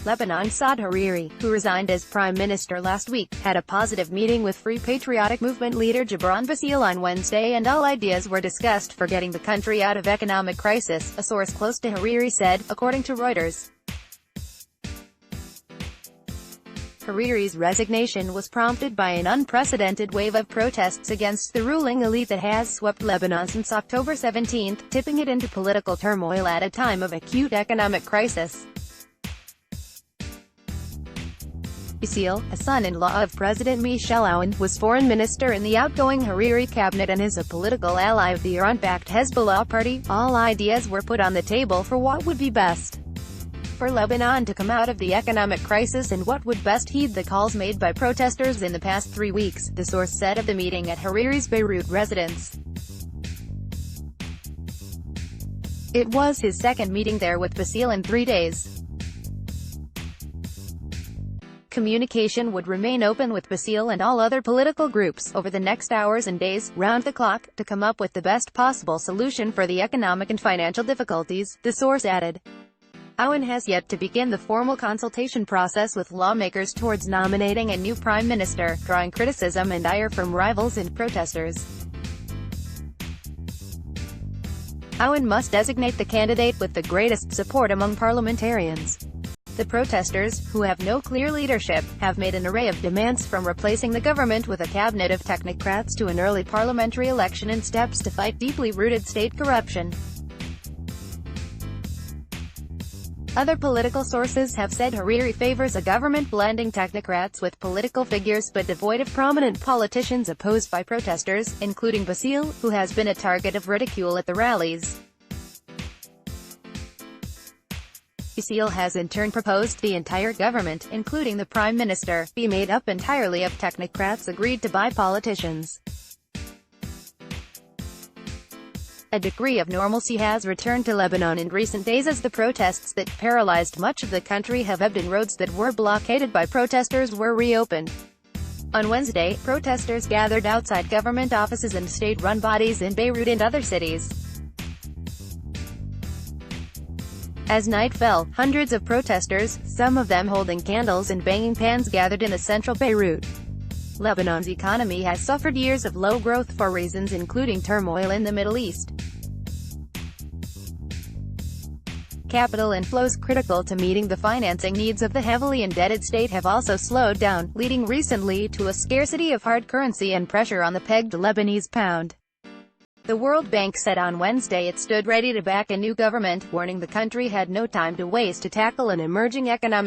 Lebanon Saad Hariri, who resigned as prime minister last week, had a positive meeting with Free Patriotic Movement leader Bassil on Wednesday, and all ideas were discussed for getting the country out of economic crisis, a source close to Hariri said, according to Reuters. Hariri's resignation was prompted by an unprecedented wave of protests against the ruling elite that has swept Lebanon since October 17, tipping it into political turmoil at a time of acute economic crisis. Bassil, a son-in-law of President Michel Aoun, was foreign minister in the outgoing Hariri cabinet and is a political ally of the Iran-backed Hezbollah party. All ideas were put on the table for what would be best for Lebanon to come out of the economic crisis and what would best heed the calls made by protesters in the past 3 weeks, the source said of the meeting at Hariri's Beirut residence. It was his second meeting there with Bassil in 3 days. Communication would remain open with Bassil and all other political groups, over the next hours and days, round the clock, to come up with the best possible solution for the economic and financial difficulties, the source added. Aoun has yet to begin the formal consultation process with lawmakers towards nominating a new prime minister, drawing criticism and ire from rivals and protesters. Aoun must designate the candidate with the greatest support among parliamentarians. The protesters, who have no clear leadership, have made an array of demands from replacing the government with a cabinet of technocrats to an early parliamentary election and steps to fight deeply rooted state corruption. Other political sources have said Hariri favors a government blending technocrats with political figures but devoid of prominent politicians opposed by protesters, including Bassil, who has been a target of ridicule at the rallies. Bassil has in turn proposed the entire government, including the prime minister, be made up entirely of technocrats agreed to by politicians. A degree of normalcy has returned to Lebanon in recent days as the protests that paralyzed much of the country have ebbed and roads that were blockaded by protesters were reopened. On Wednesday, protesters gathered outside government offices and state-run bodies in Beirut and other cities. As night fell, hundreds of protesters, some of them holding candles and banging pans, gathered in the central Beirut. Lebanon's economy has suffered years of low growth for reasons including turmoil in the Middle East. Capital inflows critical to meeting the financing needs of the heavily indebted state have also slowed down, leading recently to a scarcity of hard currency and pressure on the pegged Lebanese pound. The World Bank said on Wednesday it stood ready to back a new government, warning the country had no time to waste to tackle an emerging economic